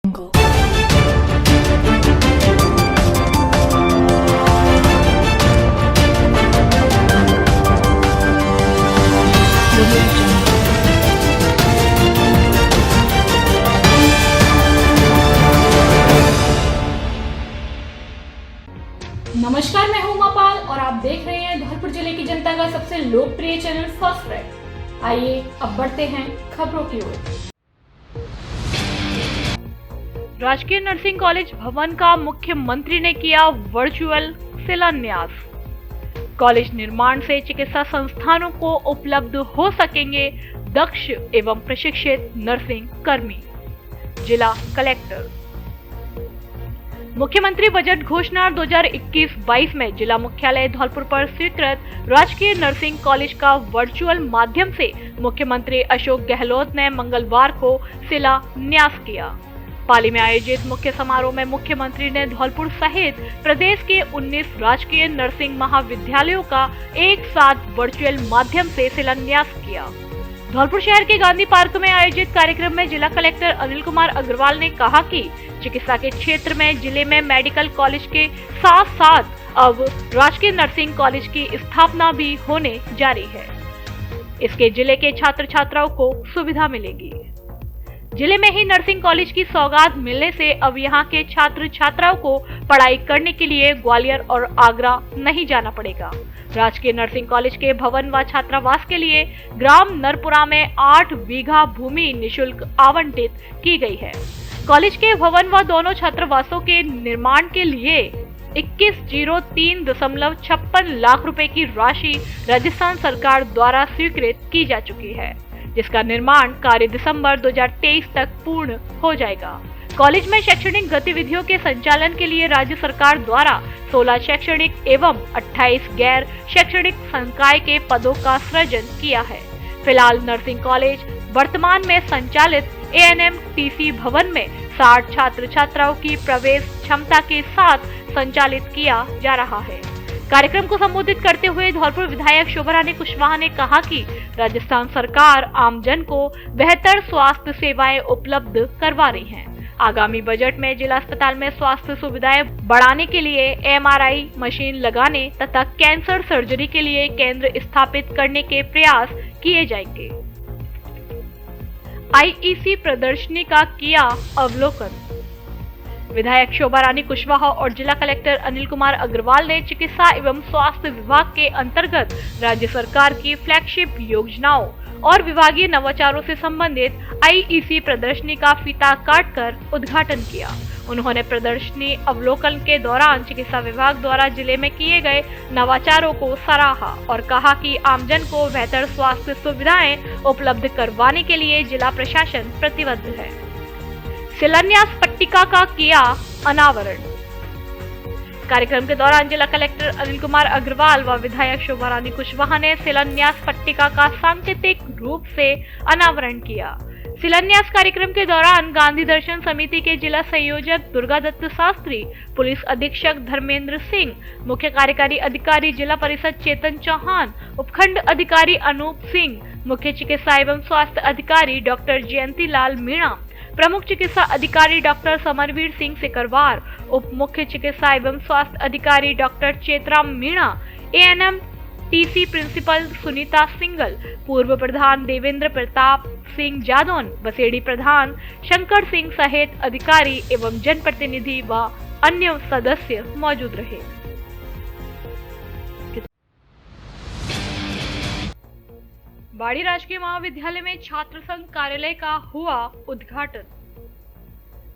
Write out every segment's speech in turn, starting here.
Jungle. Audio Jungle. नमस्कार, मैं हूं उमापाल और आप देख रहे हैं धौलपुर जिले की जनता का सबसे लोकप्रिय चैनल फर्स्ट राइट। आइए अब बढ़ते हैं खबरों की ओर। राजकीय नर्सिंग कॉलेज भवन का मुख्यमंत्री ने किया वर्चुअल शिलान्यास। कॉलेज निर्माण से चिकित्सा संस्थानों को उपलब्ध हो सकेंगे दक्ष एवं प्रशिक्षित नर्सिंग कर्मी। जिला कलेक्टर। मुख्यमंत्री बजट घोषणा 2021-22 में जिला मुख्यालय धौलपुर पर स्वीकृत राजकीय नर्सिंग कॉलेज का वर्चुअल माध्यम से मुख्यमंत्री अशोक गहलोत ने मंगलवार को शिलान्यास किया। पाली में आयोजित मुख्य समारोह में मुख्यमंत्री ने धौलपुर सहित प्रदेश के 19 राजकीय नर्सिंग महाविद्यालयों का एक साथ वर्चुअल माध्यम से शिलान्यास किया। धौलपुर शहर के गांधी पार्क में आयोजित कार्यक्रम में जिला कलेक्टर अनिल कुमार अग्रवाल ने कहा कि चिकित्सा के क्षेत्र में जिले में मेडिकल कॉलेज के साथ साथ अब राजकीय नर्सिंग कॉलेज की स्थापना भी होने जा रही है। इसके जिले के छात्र छात्राओं को सुविधा मिलेगी। जिले में ही नर्सिंग कॉलेज की सौगात मिलने से अब यहां के छात्र छात्राओं को पढ़ाई करने के लिए ग्वालियर और आगरा नहीं जाना पड़ेगा। राजकीय नर्सिंग कॉलेज के भवन व छात्रावास के लिए ग्राम नरपुरा में 8 बीघा भूमि निशुल्क आवंटित की गई है। कॉलेज के भवन व दोनों छात्रावासों के निर्माण के लिए 2103.56 लाख रुपए की राशि राजस्थान सरकार द्वारा स्वीकृत की जा चुकी है, जिसका निर्माण कार्य दिसंबर 2023 तक पूर्ण हो जाएगा। कॉलेज में शैक्षणिक गतिविधियों के संचालन के लिए राज्य सरकार द्वारा 16 शैक्षणिक एवं 28 गैर शैक्षणिक संकाय के पदों का सृजन किया है। फिलहाल नर्सिंग कॉलेज वर्तमान में संचालित ANMTC भवन में 60 छात्र छात्राओं की प्रवेश क्षमता के साथ संचालित किया जा रहा है। कार्यक्रम को संबोधित करते हुए धौलपुर विधायक शोभा रानी कुशवाहा ने कहा कि राजस्थान सरकार आमजन को बेहतर स्वास्थ्य सेवाएं उपलब्ध करवा रही है। आगामी बजट में जिला अस्पताल में स्वास्थ्य सुविधाएं बढ़ाने के लिए MRI मशीन लगाने तथा कैंसर सर्जरी के लिए केंद्र स्थापित करने के प्रयास किए जाएंगे। IEC प्रदर्शनी का किया अवलोकन। विधायक शोभा रानी कुशवाहा और जिला कलेक्टर अनिल कुमार अग्रवाल ने चिकित्सा एवं स्वास्थ्य विभाग के अंतर्गत राज्य सरकार की फ्लैगशिप योजनाओं और विभागीय नवाचारों से संबंधित IEC प्रदर्शनी का फीता काटकर उद्घाटन किया। उन्होंने प्रदर्शनी अवलोकन के दौरान चिकित्सा विभाग द्वारा जिले में किए गए नवाचारों को सराहा और कहा कि आमजन को बेहतर स्वास्थ्य सुविधाएं उपलब्ध करवाने के लिए जिला प्रशासन प्रतिबद्ध है। शिलान्यास पट्टिका का किया अनावरण। कार्यक्रम के दौरान जिला कलेक्टर अनिल कुमार अग्रवाल व विधायक शोभा रानी कुशवाहा ने शिलान्यास पट्टिका का सांकेतिक रूप से अनावरण किया। शिलान्यास कार्यक्रम के दौरान गांधी दर्शन समिति के जिला संयोजक दुर्गा दत्त शास्त्री, पुलिस अधीक्षक धर्मेंद्र सिंह, मुख्य कार्यकारी अधिकारी जिला परिषद चेतन चौहान, उपखंड अधिकारी अनूप सिंह, मुख्य चिकित्सा एवं स्वास्थ्य अधिकारी डॉक्टर जयंती लाल मीणा, प्रमुख चिकित्सा अधिकारी डॉक्टर समरवीर सिंह सिकरवार, उप मुख्य चिकित्सा एवं स्वास्थ्य अधिकारी doctor Chetram Meena, ANMTC principal Sunita Singal, पूर्व प्रधान देवेंद्र प्रताप सिंह जादौन, बसेड़ी प्रधान शंकर सिंह सहित अधिकारी एवं जनप्रतिनिधि व अन्य सदस्य मौजूद रहे। बाड़ी राजकीय महाविद्यालय में छात्र संघ कार्यालय का हुआ उद्घाटन।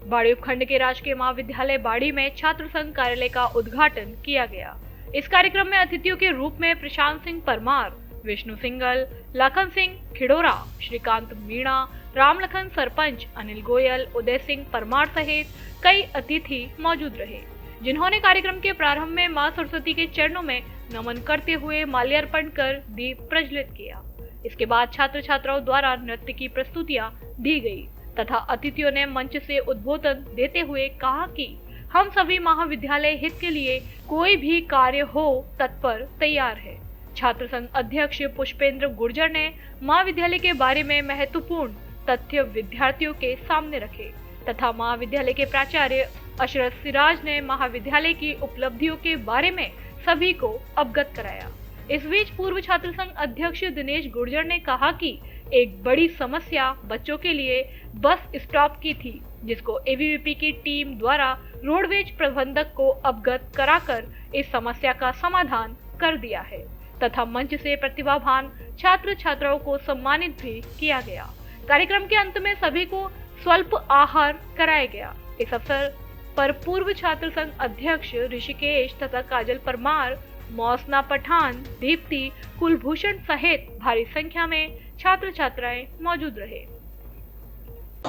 बाड़ी उपखंड के राजकीय महाविद्यालय बाड़ी में छात्र संघ कार्यालय का उद्घाटन किया गया। इस कार्यक्रम में अतिथियों के रूप में प्रशांत सिंह परमार, विष्णु सिंगल, लखन सिंह खिड़ोरा, श्रीकांत मीणा, रामलखन सरपंच, अनिल गोयल, उदय सिंह परमार सहित कई अतिथि मौजूद रहे, जिन्होंने कार्यक्रम के प्रारंभ में मां सरस्वती के चरणों में नमन करते हुए माल्यार्पण कर दीप प्रज्वलित किया। इसके बाद छात्र छात्राओं द्वारा नृत्य की प्रस्तुतियां दी गई तथा अतिथियों ने मंच से उद्बोधन देते हुए कहा कि हम सभी महाविद्यालय हित के लिए कोई भी कार्य हो तत्पर तैयार है। छात्र संघ अध्यक्ष पुष्पेंद्र गुर्जर ने महाविद्यालय के बारे में महत्वपूर्ण तथ्य विद्यार्थियों के सामने रखे तथा महाविद्यालय के प्राचार्य अशरफ सिराज ने महाविद्यालय की उपलब्धियों के बारे में सभी को अवगत कराया। इस बीच पूर्व छात्र संघ अध्यक्ष दिनेश गुर्जर ने कहा कि एक बड़ी समस्या बच्चों के लिए बस स्टॉप की थी, जिसको एबीवीपी की टीम द्वारा रोडवेज प्रबंधक को अवगत कराकर इस समस्या का समाधान कर दिया है तथा मंच से प्रतिभावान छात्र छात्राओं को सम्मानित भी किया गया। कार्यक्रम के अंत में सभी को स्वल्प आहार कराया गया। इस अवसर पर पूर्व छात्र संघ अध्यक्ष ऋषिकेश तथा काजल परमार, मौसना पठान, दीप्ति, कुलभूषण सहित भारी संख्या में छात्र छात्राएं मौजूद रहे।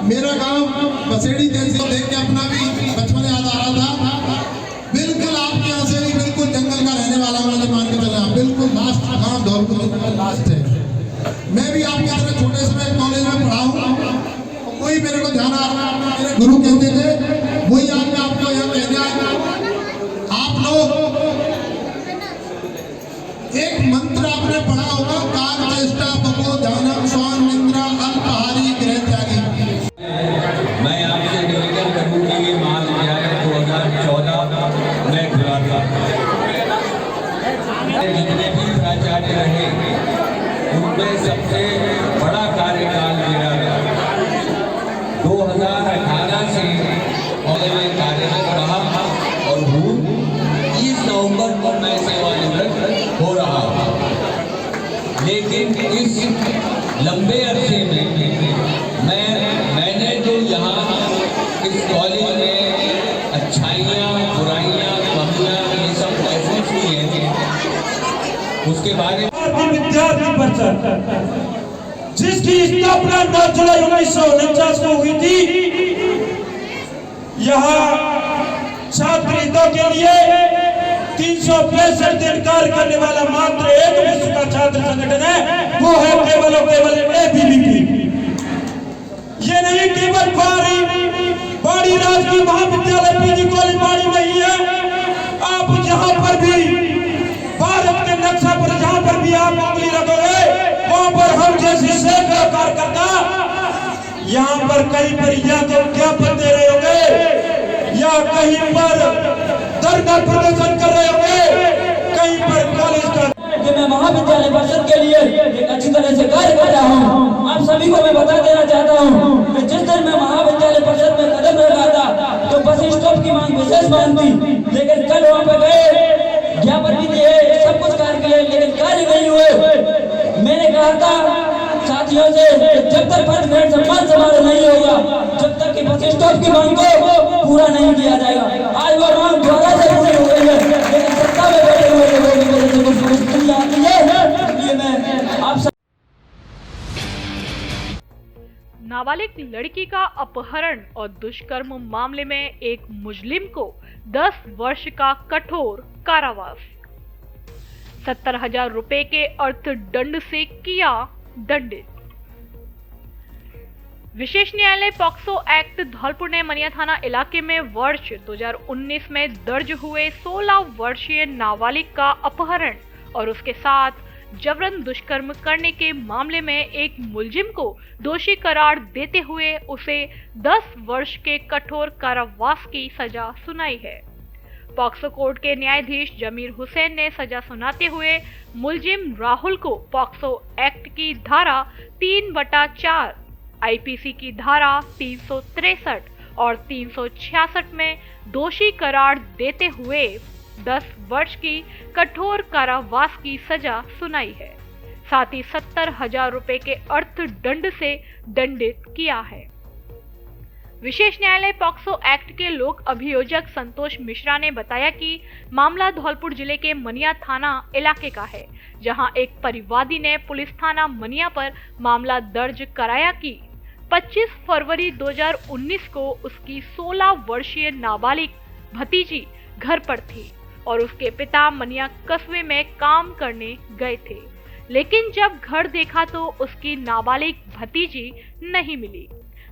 मेरा गांव बसेड़ी तहसील देख के अपना भी बचपन याद आ रहा था। बिल्कुल आपके यहाँ से भी बिल्कुल जंगल का रहने वाला हूँ, मान के चला बिल्कुल लास्ट गांव धौलपुर लास्ट है। मैं भी आपकी तरह छोटे समय कॉलेज में पढ़ा हूँ। वही मेरे को ध्यान आ रहा है, मेरे गुरु कहते थे, वही आज मैं आपको यहाँ कहने आया। आप लोग एक मंत्र आपने पढ़ा होगा, काल चेष्टा बको ध्यानम स्वान निंद्रा अल्पहारी गृह त्यागी। मैं आपसे निवेदन करूं कि ये महाविद्यालय 2014 में खुला था। जितने भी प्राचार्य रहे उनमें सबसे बड़ा कार्यकाल मेरा रहा। 2018 से कॉलेज में कार्यरत रहा और हूँ। 30 नवंबर को मैं सेवानिवृत्त हो रहा हूँ। लेकिन इस लंबे अरसे में मैंने जो यहाँ इस कॉलेज में अच्छाइयाँ, बुराइयाँ, कमियाँ ये सब महसूस की हैं, उसके बारे में विद्यार्थी परिषद जिसकी स्थापना 9 जुलाई 1949 को हुई थी, यहाँ छात्र हितों के लिए 365 दिन कार्य करने वाला मात्र एक विश्व का छात्र संगठन है, वो है केवल और केवल एबीवीपी। ये नहीं केवल बाड़ी राजकीय महाविद्यालय पीजी कॉलेज बाड़ी में ही है। आप जहाँ पर भी भारत के नक्शा पर जहाँ पर भी आप उंगली रखोगे, वहाँ पर हम जैसी सेवा कार्यकर्ता यहाँ पर कहीं पर या तो ज्ञापन दे रहे होंगे या कहीं पर धरना प्रदर्शन कर रहे होंगे, कहीं पर कॉलेज का। मैं महाविद्यालय परिषद के लिए एक अच्छी तरह से कार्य कर रहा हूँ। आप सभी को मैं बता देना चाहता हूँ कि जिस दिन मैं महाविद्यालय परिषद में कदम रखा था तो बस स्टॉप की मांग विशेष मांग थी, लेकिन कल वहाँ पे गए, ज्ञापन भी दिए, सब कुछ कार्य किए, लेकिन कार्य नहीं हुए। मैंने कहा था साथियों से जब तक पद ग्रहण सम्मान समारोह नहीं होगा, जब तक कि बस स्टॉप की मांग को पूरा नहीं किया जाएगा। आज वो मांग द्वारा से पूरी हो गई है, लेकिन सत्ता में बैठे हुए लोगों की वजह से कुछ मुश्किल आती है। इसलिए मैं आप सब नाबालिग लड़की का अपहरण और दुष्कर्म मामले में एक मुजरिम को 10 वर्ष का कठोर कारावास, 70,000 रुपए के अर्थदंड से किया दंडित। विशेष न्यायालय पॉक्सो एक्ट धौलपुर ने मनिया थाना इलाके में वर्ष 2019 में दर्ज हुए 16 वर्षीय नाबालिग का अपहरण और उसके साथ जबरन दुष्कर्म करने के मामले में एक मुलजिम को दोषी करार देते हुए उसे 10 वर्ष के कठोर कारावास की सजा सुनाई है। पॉक्सो कोर्ट के न्यायाधीश जमीर हुसैन ने सजा सुनाते हुए मुलजिम राहुल को पॉक्सो एक्ट की धारा 3/4, आईपीसी की धारा 363 और 366 में दोषी करार देते हुए 10 वर्ष की कठोर कारावास की सजा सुनाई है। साथ ही 70,000 रुपए के अर्थदंड से दंडित किया है। विशेष न्यायालय पॉक्सो एक्ट के लोक अभियोजक संतोष मिश्रा ने बताया कि मामला धौलपुर जिले के मनिया थाना इलाके का है, जहां एक परिवादी ने पुलिस थाना मनिया पर मामला दर्ज कराया कि 25 फरवरी 2019 को उसकी 16 वर्षीय नाबालिग भतीजी घर पर थी और उसके पिता मनिया कस्बे में काम करने गए थे, लेकिन जब घर देखा तो उसकी नाबालिग भतीजी नहीं मिली।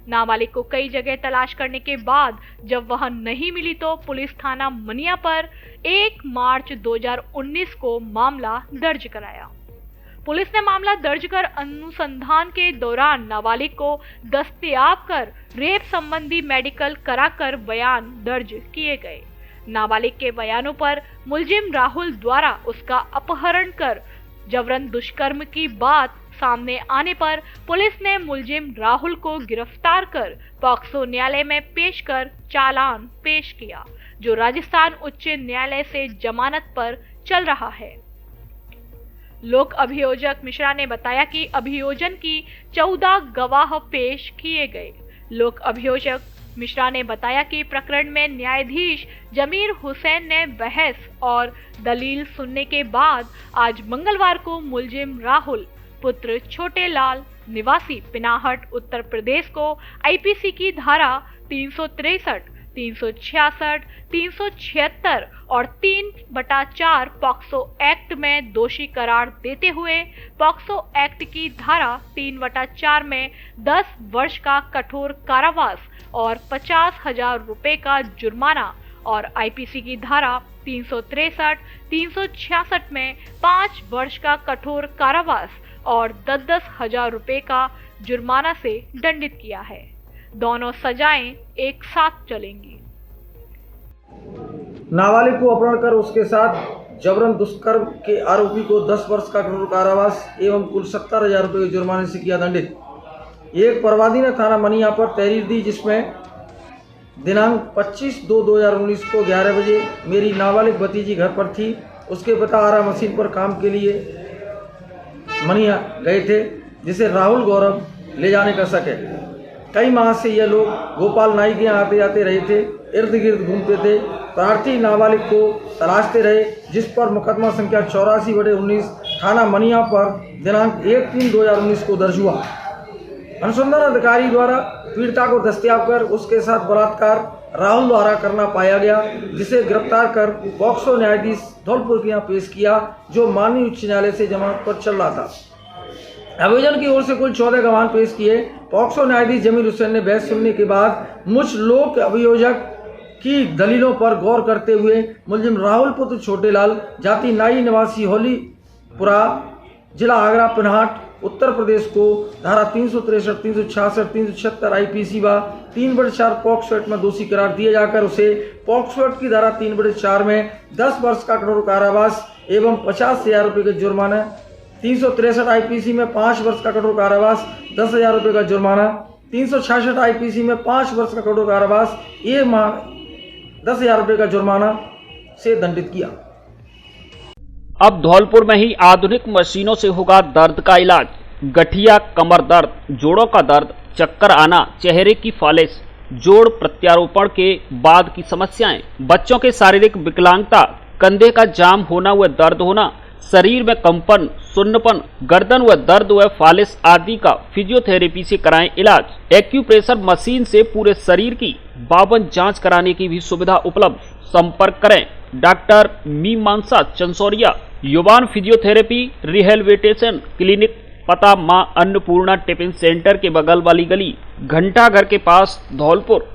नाबालिग को कई जगह तलाश करने के बाद जब वह नहीं मिली तो पुलिस थाना मनिया पर 1 मार्च 2019 को मामला दर्ज कराया। पुलिस ने मामला दर्ज कर अनुसंधान के दौरान नाबालिग को दस्तयाब कर रेप संबंधी मेडिकल कराकर बयान दर्ज किए गए। नाबालिग के बयानों पर मुलजिम राहुल द्वारा उसका अपहरण कर जबरन दुष्कर्म की बात सामने आने पर पुलिस ने मुलजिम राहुल को गिरफ्तार कर पॉक्सो न्यायालय में पेश कर चालान पेश किया, जो राजस्थान उच्च न्यायालय से जमानत पर चल रहा है। लोक अभियोजक मिश्रा ने बताया कि अभियोजन की 14 गवाह पेश किए गए। लोक अभियोजक मिश्रा ने बताया कि प्रकरण में न्यायाधीश जमीर हुसैन ने बहस और दलील सुनने के बाद आज मंगलवार को मुलजिम राहुल पुत्र छोटे लाल निवासी पिनाहट उत्तर प्रदेश को आईपीसी की धारा 363, 366, 376 और 3/4 पॉक्सो एक्ट में दोषी करार देते हुए पॉक्सो एक्ट की धारा 3/4 में 10 वर्ष का कठोर कारावास और 50,000 रुपए का जुर्माना और आईपीसी की धारा 363, 366 में 5 वर्ष का कठोर कारावास और 10,000 रुपए का जुर्माना से दंडित किया है। दोनों सजाएं एक साथ चलेंगी। नाबालिग को अपहरण कर उसके साथ जबरन दुष्कर्म के आरोपी को 10 वर्ष का कठोर कारावास एवं कुल 70,000 रुपए के जुर्माने से किया दंडित। एक प्रवादी ने थाना मनिया पर तहरीर दी, जिसमें दिनांक 25/2/2019 को 11 बजे मेरी नाबालिग भतीजी घर पर थी। उसके पिता आरा मशीन पर काम के लिए मनिया गए थे, जिसे राहुल गौरव ले जाने का शक है। कई माह से यह लोग गोपाल नाई के यहाँ आते जाते रहे थे, इर्द गिर्द घूमते थे। प्रार्थी नाबालिग को तलाशते रहे, जिस पर मुकदमा संख्या 84/19 थाना मनिया पर दिनांक 1/3/2019 को दर्ज हुआ। अनुसंधान अधिकारी द्वारा पीड़िता को दस्तयाब कर उसके साथ बलात्कार राहुल द्वारा करना पाया गया, जिसे गिरफ्तार कर पॉक्सो न्यायाधीश धौलपुर के यहाँ पेश किया, जो माननीय उच्च न्यायालय से जमानत पर चल रहा था। अभियोजन की ओर से कुल 14 गवाह पेश किए। पॉक्सो न्यायाधीश जमीर हुसैन ने बहस सुनने के बाद मुझ लोक अभियोजक की दलीलों पर गौर करते हुए मुलजिम राहुल पुत्र छोटे लाल जाति नाई निवासी होलीपुरा जिला आगरा पिनाहट उत्तर प्रदेश को धारा 363, 366, 376 आईपीसी व 3/4 पॉक्सो एक्ट में दोषी करार दिए जाकर उसे पॉक्सो एक्ट की धारा 3/4 में 10 वर्ष का कठोर कारावास एवं 50,000 रुपए के जुर्माना, 363 आईपीसी में 5 वर्ष का कठोर कारावास, 10,000 रुपए का जुर्माना, 366 आईपीसी में 5 वर्ष का कठोर कारावास, 10,000 रुपए का जुर्माना से दंडित किया। अब धौलपुर में ही आधुनिक मशीनों से होगा दर्द का इलाज। गठिया, कमर दर्द, जोड़ों का दर्द, चक्कर आना, चेहरे की फालिश, जोड़ प्रत्यारोपण के बाद की समस्याएं, बच्चों के शारीरिक विकलांगता, कंधे का जाम होना व दर्द होना, शरीर में कंपन, सुन्नपन, गर्दन व दर्द व फालिश आदि का फिजियोथेरेपी से कराएं इलाज। एक्यूप्रेशर मशीन से पूरे शरीर की 52 जांच कराने की भी सुविधा उपलब्ध। संपर्क करें डॉक्टर मीमांसा चंसोरिया, युवान फिजियोथेरेपी रिहेबिलिटेशन क्लिनिक, पता मां अन्नपूर्णा टिफिन सेंटर के बगल वाली गली, घंटा घर के पास, धौलपुर।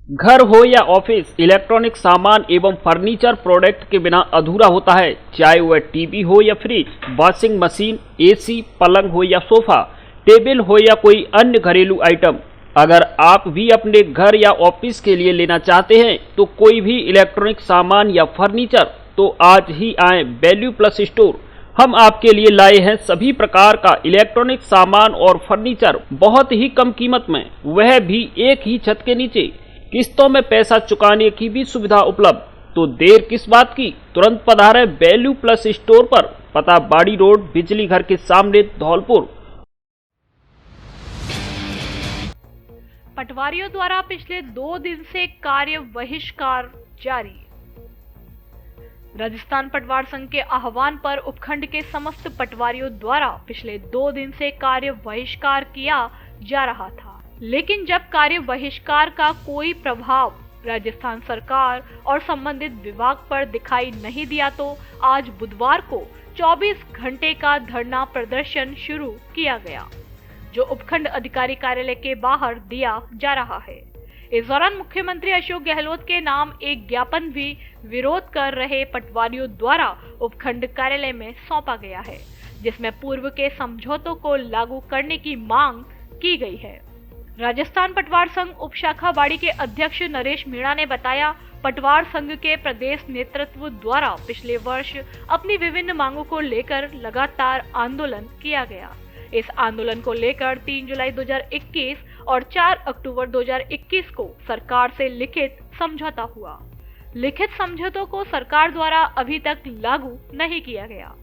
घर हो या ऑफिस, इलेक्ट्रॉनिक सामान एवं फर्नीचर प्रोडक्ट के बिना अधूरा होता है। चाहे वह टीवी हो या फ्रिज, वॉशिंग मशीन, एसी, पलंग हो या सोफा, टेबल हो या कोई अन्य घरेलू आइटम। अगर आप भी अपने घर या ऑफिस के लिए लेना चाहते हैं तो कोई भी इलेक्ट्रॉनिक सामान या फर्नीचर, तो आज ही आए वैल्यू प्लस स्टोर। हम आपके लिए लाए हैं सभी प्रकार का इलेक्ट्रॉनिक सामान और फर्नीचर बहुत ही कम कीमत में, वह भी एक ही छत के नीचे। किस्तों में पैसा चुकाने की भी सुविधा उपलब्ध। तो देर किस बात की, तुरंत पधारें वैल्यू प्लस स्टोर पर। पता बाड़ी रोड, बिजली घर के सामने, धौलपुर। पटवारियों द्वारा पिछले 2 दिन से कार्य बहिष्कार जारी। राजस्थान पटवार संघ के आह्वान पर उपखंड के समस्त पटवारियों द्वारा पिछले 2 दिन से कार्य बहिष्कार किया जा रहा था, लेकिन जब कार्य बहिष्कार का कोई प्रभाव राजस्थान सरकार और संबंधित विभाग पर दिखाई नहीं दिया तो आज बुधवार को 24 घंटे का धरना प्रदर्शन शुरू किया गया, जो उपखंड अधिकारी कार्यालय के बाहर दिया जा रहा है। इस दौरान मुख्यमंत्री अशोक गहलोत के नाम एक ज्ञापन भी विरोध कर रहे पटवारियों द्वारा उपखंड कार्यालय में सौंपा गया है। जिसमें पूर्व के समझौतों को लागू करने की मांग की गई है। राजस्थान पटवार संघ उपशाखा बाड़ी के अध्यक्ष नरेश मीणा ने बताया, पटवार संघ के प्रदेश नेतृत्व द्वारा पिछले वर्ष अपनी विभिन्न मांगों को लेकर लगातार आंदोलन किया गया। इस आंदोलन को लेकर 3 जुलाई 2021 और 4 अक्टूबर 2021 को सरकार से लिखित समझौता हुआ। लिखित समझौतों को सरकार द्वारा अभी तक लागू नहीं किया गया।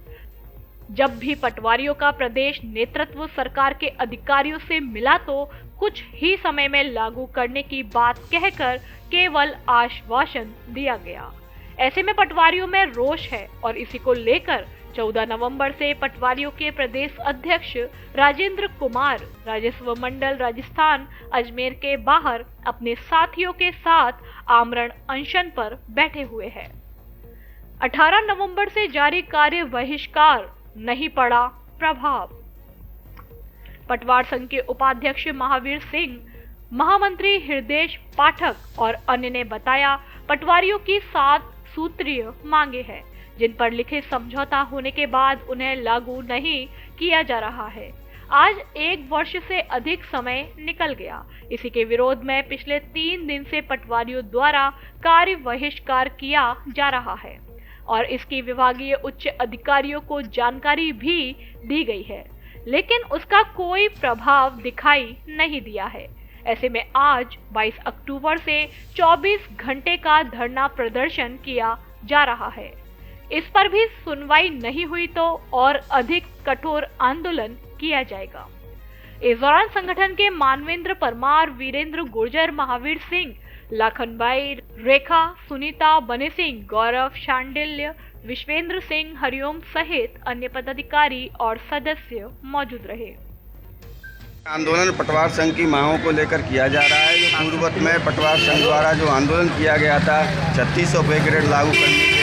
जब भी पटवारियों का प्रदेश नेतृत्व सरकार के अधिकारियों से मिला तो कुछ ही समय में लागू करने की बात कहकर केवल आश्वासन दिया गया। ऐसे में पटवारियों में रोष है और इसी को लेकर 14 नवंबर से पटवारियों के प्रदेश अध्यक्ष राजेंद्र कुमार राजस्व मंडल राजस्थान अजमेर के बाहर अपने साथियों के साथ आमरण अनशन पर बैठे हुए हैं। 18 नवंबर से जारी कार्य बहिष्कार नहीं पड़ा प्रभाव। पटवार संघ के उपाध्यक्ष महावीर सिंह, महामंत्री हृदय पाठक और अन्य ने बताया, पटवारियों की 7 सूत्रीय मांगे हैं जिन पर लिखित समझौता होने के बाद उन्हें लागू नहीं किया जा रहा है। आज 1 वर्ष से अधिक समय निकल गया। इसी के विरोध में पिछले 3 दिन से पटवारियों द्वारा कार्य बहिष्कार किया जा रहा है और इसकी विभागीय उच्च अधिकारियों को जानकारी भी दी गई है, लेकिन उसका कोई प्रभाव दिखाई नहीं दिया है। ऐसे में आज 22 अक्टूबर से 24 घंटे का धरना प्रदर्शन किया जा रहा है। इस पर भी सुनवाई नहीं हुई तो और अधिक कठोर आंदोलन किया जाएगा। इस दौरान संगठन के मानवेंद्र परमार, वीरेंद्र गुर्जर, महावीर सिंह, लाखनबाई, रेखा, सुनीता, बने सिंह, गौरव शांडिल्य, विश्वेंद्र सिंह, हरिओम सहित अन्य पदाधिकारी और सदस्य मौजूद रहे। आंदोलन पटवार संघ की मांगों को लेकर किया जा रहा है। जो पूर्ववत में पटवार संघ द्वारा जो आंदोलन किया गया था 3600 पे ग्रेड लागू करने के लिए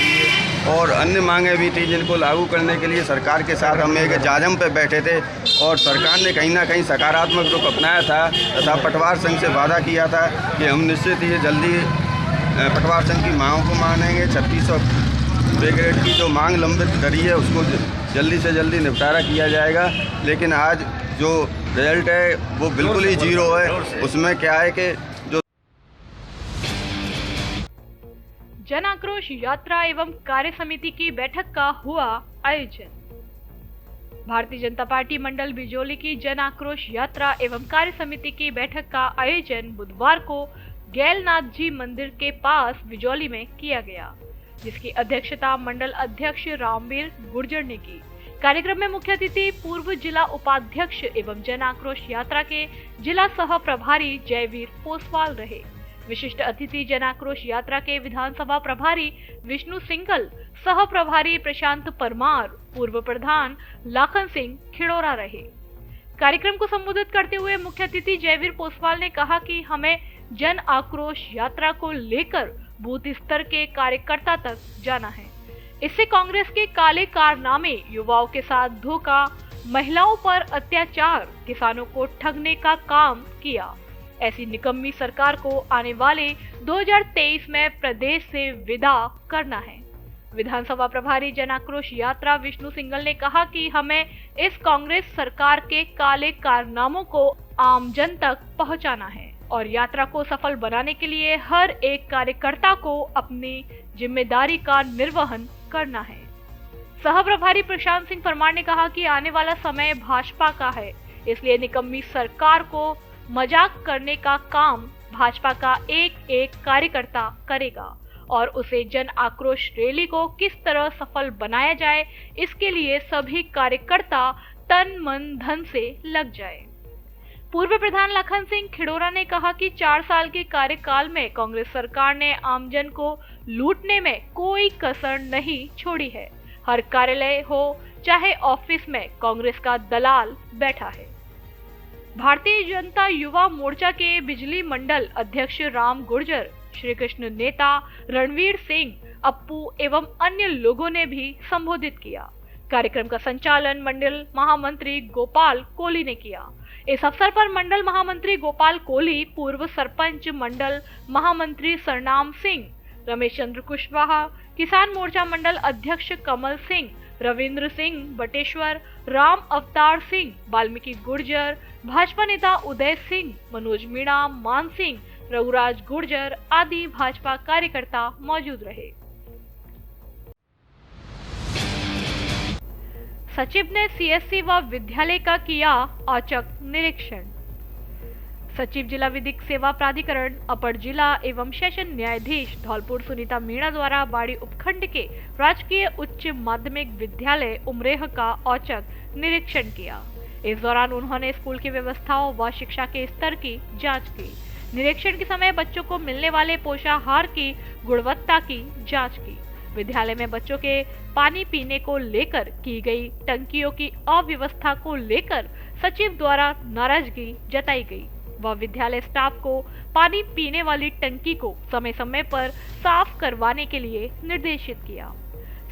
और अन्य मांगे भी थी जिनको लागू करने के लिए सरकार के साथ हम एक जाजम पे बैठे थे और सरकार ने कहीं ना कहीं सकारात्मक रुख अपनाया था तथा पटवार संघ से वादा किया था कि हम निश्चित ही जल्दी पटवार संघ की मांगों को मानेंगे। 3600 पे ग्रेड की जो मांग लंबित धरी है उसको जल्दी से जल्दी निपटारा किया जाएगा। लेकिन आज जो रिजल्ट है वो बिल्कुल ही जीरो है। उसमें क्या है कि जो जन आक्रोश यात्रा एवं कार्य समिति की बैठक का हुआ आयोजन। भारतीय जनता पार्टी मंडल बिजोली की जन आक्रोश यात्रा एवं कार्य समिति की बैठक का आयोजन बुधवार को गैलनाथ जी मंदिर के पास बिजोली में किया गया, जिसकी अध्यक्षता मंडल अध्यक्ष रामवीर गुर्जर ने की। कार्यक्रम में मुख्य अतिथि पूर्व जिला उपाध्यक्ष एवं जन आक्रोश यात्रा के जिला सह प्रभारी जयवीर पोसवाल रहे। विशिष्ट अतिथि जन आक्रोश यात्रा के विधानसभा प्रभारी विष्णु सिंगल, सह प्रभारी प्रशांत परमार, पूर्व प्रधान लाखन सिंह खिड़ोरा रहे। कार्यक्रम को संबोधित करते हुए मुख्य अतिथि जयवीर पोसवाल ने कहा कि हमें जन आक्रोश यात्रा को लेकर बूथ स्तर के कार्यकर्ता तक जाना है। इससे कांग्रेस के काले कारनामे, युवाओं के साथ धोखा, महिलाओं पर अत्याचार, किसानों को ठगने का काम किया। ऐसी निकम्मी सरकार को आने वाले 2023 में प्रदेश से विदा करना है। विधानसभा प्रभारी जन आक्रोश यात्रा विष्णु सिंगल ने कहा कि हमें इस कांग्रेस सरकार के काले कारनामों को आम जन तक पहुंचाना है और यात्रा को सफल बनाने के लिए हर एक कार्यकर्ता को अपनी जिम्मेदारी का निर्वहन करना है। सह प्रभारी प्रशांत सिंह परमार ने कहा कि आने वाला समय भाजपा का है, इसलिए निकम्मी सरकार को मजाक करने का काम भाजपा का एक एक कार्यकर्ता करेगा और उसे जन आक्रोश रैली को किस तरह सफल बनाया जाए, इसके लिए सभी कार्यकर्ता तन मन धन से लग जाए। पूर्व प्रधान लखन सिंह खिड़ोरा ने कहा कि 4 साल के कार्यकाल में कांग्रेस सरकार ने आमजन को लूटने में कोई कसर नहीं छोड़ी है। हर कार्यालय हो चाहे ऑफिस में कांग्रेस का दलाल बैठा है। भारतीय जनता युवा मोर्चा के बिजली मंडल अध्यक्ष राम गुर्जर, श्री कृष्ण नेता रणवीर सिंह, अप्पू एवं अन्य लोगों ने भी संबोधित किया। कार्यक्रम का संचालन मंडल महामंत्री गोपाल कोली ने किया। इस अवसर पर मंडल महामंत्री गोपाल कोली, पूर्व सरपंच मंडल महामंत्री सरनाम सिंह, रमेश चंद्र कुशवाहा, किसान मोर्चा मंडल अध्यक्ष कमल सिंह, रविंद्र सिंह बटेश्वर, राम अवतार सिंह, वाल्मीकि गुर्जर, भाजपा नेता उदय सिंह, मनोज मीणा, मान सिंह, रघुराज गुर्जर आदि भाजपा कार्यकर्ता मौजूद रहे। सचिव ने सीएससी व विद्यालय का किया औचक निरीक्षण। सचिव जिला विधिक सेवा प्राधिकरण अपर जिला एवं सेशन न्यायाधीश धौलपुर सुनीता मीणा द्वारा बाड़ी उपखंड के राजकीय उच्च माध्यमिक विद्यालय उमरेह का औचक निरीक्षण किया। इस दौरान उन्होंने स्कूल की व्यवस्थाओं व शिक्षा के स्तर की जांच की। निरीक्षण के समय बच्चों को मिलने वाले पोषाहार की गुणवत्ता की जांच की। विद्यालय में बच्चों के पानी पीने को लेकर की गई टंकियों की अव्यवस्था को लेकर सचिव द्वारा नाराजगी जताई गई व विद्यालय स्टाफ को पानी पीने वाली टंकी को समय समय पर साफ करवाने के लिए निर्देशित किया।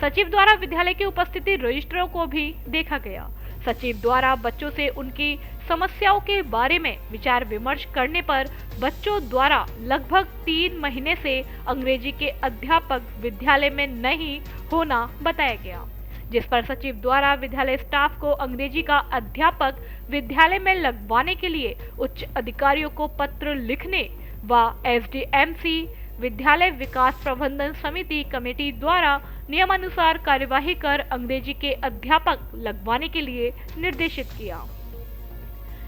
सचिव द्वारा विद्यालय की उपस्थिति रजिस्टरों को भी देखा गया। सचिव द्वारा बच्चों से उनकी समस्याओं के बारे में विचार विमर्श करने पर बच्चों द्वारा लगभग 3 महीने से अंग्रेजी के अध्यापक विद्यालय में नहीं होना बताया गया, जिस पर सचिव द्वारा विद्यालय स्टाफ को अंग्रेजी का अध्यापक विद्यालय में लगवाने के लिए उच्च अधिकारियों को पत्र लिखने व एसडीएमसी विद्यालय विकास प्रबंधन समिति कमेटी द्वारा नियमानुसार कार्यवाही कर अंग्रेजी के अध्यापक लगवाने के लिए निर्देशित किया।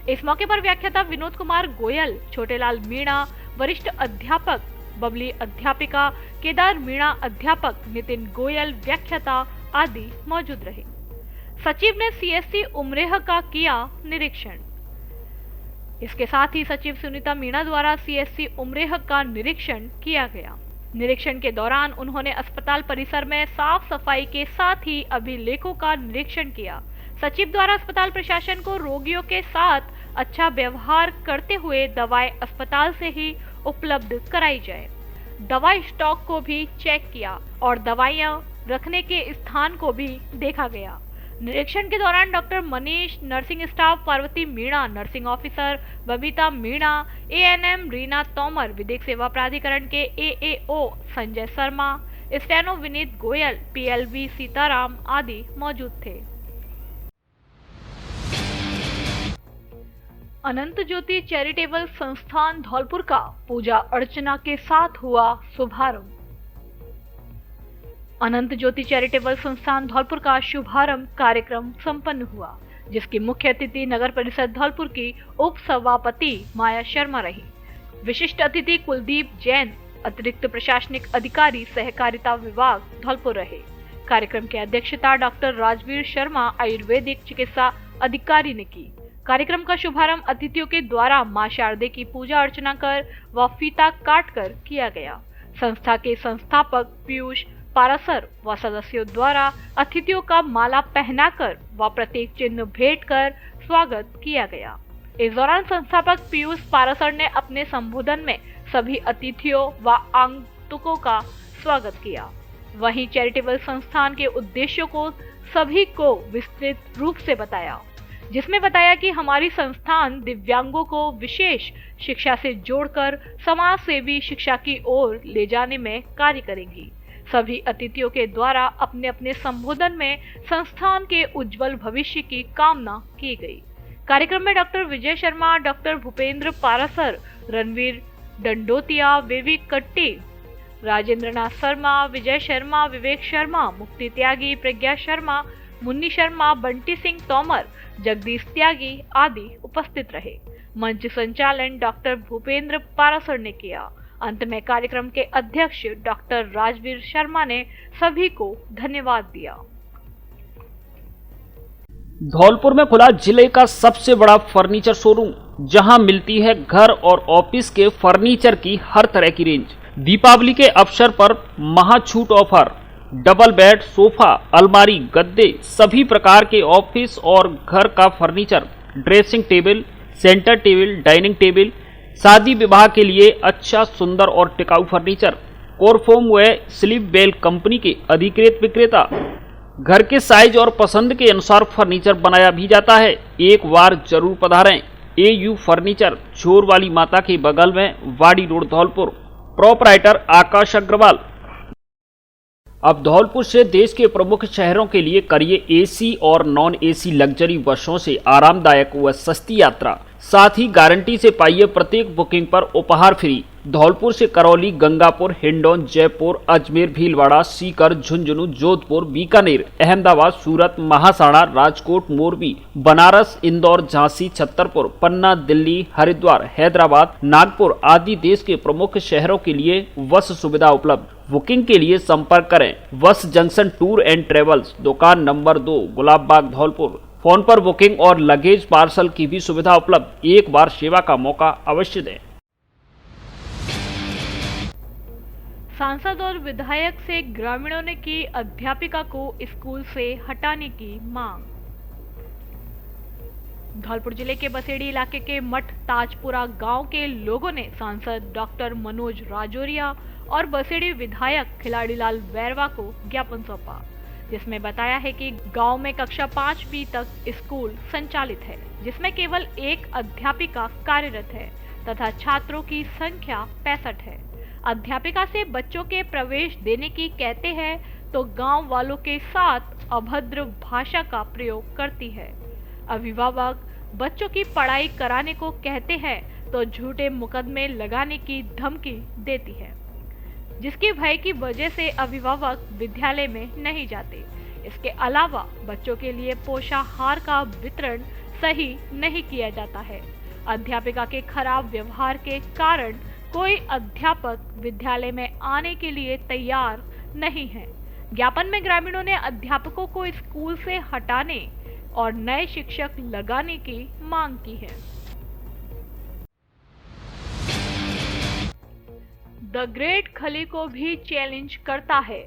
इस मौके पर व्याख्याता विनोद कुमार गोयल, छोटेलाल मीणा वरिष्ठ अध्यापक, बबली अध्यापिका, केदार मीणा अध्यापक, नितिन गोयल व्याख्याता आदि मौजूद रहे। सचिव ने सीएससी उमरेह का किया निरीक्षण। इसके साथ ही सचिव सुनीता मीणा द्वारा सीएससी उमरेह का निरीक्षण किया गया। निरीक्षण के दौरान उन्होंने अस्पताल परिसर में साफ सफाई के साथ ही अभिलेखों का निरीक्षण किया। सचिव द्वारा अस्पताल प्रशासन को रोगियों के साथ अच्छा व्यवहार करते हुए दवाएं अस्पताल से ही उपलब्ध कराई जाए। दवा स्टॉक को भी चेक किया और दवाइयां रखने के स्थान को भी देखा गया। निरीक्षण के दौरान doctor Manish, nursing staff Parvati Meena, nursing officer Babita Meena, ANM Reena Tomar, विधिक सेवा प्राधिकरण के AAO Sanjay Sharma, steno Vineet Goyal, PLB Sitaram आदि मौजूद थे। अनंत ज्योति चैरिटेबल संस्थान धौलपुर का पूजा अर्चना के साथ हुआ शुभारंभ। अनंत ज्योति चैरिटेबल संस्थान धौलपुर का शुभारंभ कार्यक्रम संपन्न हुआ, जिसकी मुख्य अतिथि नगर परिषद धौलपुर की उप सभापति माया शर्मा रही। विशिष्ट अतिथि कुलदीप जैन, अतिरिक्त प्रशासनिक अधिकारी सहकारिता विभाग धौलपुर रहे। कार्यक्रम की अध्यक्षता डॉक्टर राजवीर शर्मा, आयुर्वेदिक चिकित्सा अधिकारी ने की। कार्यक्रम का शुभारंभ अतिथियों के द्वारा मां शारदे की पूजा अर्चना कर व फीता काट कर किया गया। संस्था के संस्थापक पीयूष पारासर व सदस्यों द्वारा अतिथियों का माला पहनाकर व प्रतीक चिन्ह भेंट कर स्वागत किया गया। इस दौरान संस्थापक पीयूष पारासर ने अपने संबोधन में सभी अतिथियों व आगंतुकों का स्वागत किया। वहीं चैरिटेबल संस्थान के उद्देश्यों को सभी को विस्तृत रूप से बताया, जिसमें बताया कि हमारी संस्थान दिव्यांगों को विशेष शिक्षा से जोड़कर समाज सेवी शिक्षा की ओर ले जाने में कार्य करेंगी। सभी अतिथियों के द्वारा अपने अपने संबोधन में संस्थान के उज्जवल भविष्य की कामना की गई। कार्यक्रम में डॉक्टर विजय शर्मा, डॉक्टर भूपेंद्र पारासर, रणवीर डंडोतिया, विवेक कट्टी, राजेंद्रनाथ शर्मा, विजय शर्मा, विवेक शर्मा, मुक्ति त्यागी, प्रज्ञा शर्मा, मुन्नी शर्मा, बंटी सिंह तोमर, जगदीश त्यागी आदि उपस्थित रहे। मंच संचालन डॉक्टर भूपेंद्र पारासर ने किया। अंत में कार्यक्रम के अध्यक्ष डॉक्टर राजवीर शर्मा ने सभी को धन्यवाद दिया। धौलपुर में खुला जिले का सबसे बड़ा फर्नीचर शोरूम, जहां मिलती है घर और ऑफिस के फर्नीचर की हर तरह की रेंज। दीपावली के अवसर पर महाछूट ऑफर, डबल बेड, सोफा, अलमारी, गद्दे, सभी प्रकार के ऑफिस और घर का furniture, dressing table, centre table, dining table, शादी विवाह के लिए अच्छा, सुंदर और टिकाऊ फर्नीचर। कोरफोम व स्लीप बेल कंपनी के अधिकृत विक्रेता। घर के साइज और पसंद के अनुसार फर्नीचर बनाया भी जाता है। एक बार जरूर पधारें। एयू फर्नीचर, चोर वाली माता के बगल में, वाड़ी रोड, धौलपुर। प्रोपराइटर आकाश अग्रवाल। अब धौलपुर से देश के प्रमुख शहरों के लिए करिए एसी और नॉन एसी लग्जरी बसों से आरामदायक व सस्ती यात्रा। साथ ही गारंटी से पाइए प्रत्येक बुकिंग पर उपहार फ्री। धौलपुर से करौली, गंगापुर, हिंडौन, जयपुर, अजमेर, भीलवाड़ा, सीकर, झुंझुनू, जोधपुर, बीकानेर, अहमदाबाद, सूरत, महासाड़ा, राजकोट, मोरबी, बनारस, इंदौर, झांसी, छतरपुर, पन्ना, दिल्ली, हरिद्वार, हैदराबाद, नागपुर आदि देश के प्रमुख शहरों के लिए बस सुविधा उपलब्ध। बुकिंग के लिए संपर्क करें बस जंक्शन टूर एंड ट्रेवल्स, दुकान नंबर 2, गुलाब बाग, धौलपुर। फोन पर बुकिंग और लगेज पार्सल की भी सुविधा उपलब्ध। एक बार सेवा का मौका अवश्य दें। सांसद और विधायक से ग्रामीणों ने की अध्यापिका को स्कूल से हटाने की मांग। धौलपुर जिले के बसेड़ी इलाके के मठ ताजपुरा गांव के लोगों ने सांसद डॉक्टर मनोज राजौरिया और बसेड़ी विधायक खिलाड़ीलाल बैरवा को ज्ञापन सौंपा, जिसमें बताया है कि गांव में कक्षा 5वीं तक स्कूल संचालित है, जिसमें केवल एक अध्यापिका कार्यरत है तथा छात्रों की संख्या 65 है। अध्यापिका से बच्चों के प्रवेश देने की कहते हैं तो गांव वालों के साथ अभद्र भाषा का प्रयोग करती है। अभिभावक बच्चों की पढ़ाई कराने को कहते हैं तो झूठे मुकदमे लगाने की धमकी देती है, जिसके भय की वजह से अभिभावक विद्यालय में नहीं जाते। इसके अलावा बच्चों के लिए पोषाहार का वितरण सही नहीं किया जाता है। अध्यापिका के खराब व्यवहार के कारण कोई अध्यापक विद्यालय में आने के लिए तैयार नहीं है। ज्ञापन में ग्रामीणों ने अध्यापकों को स्कूल से हटाने और नए शिक्षक लगाने की मांग की है। द ग्रेट खली को भी चैलेंज करता है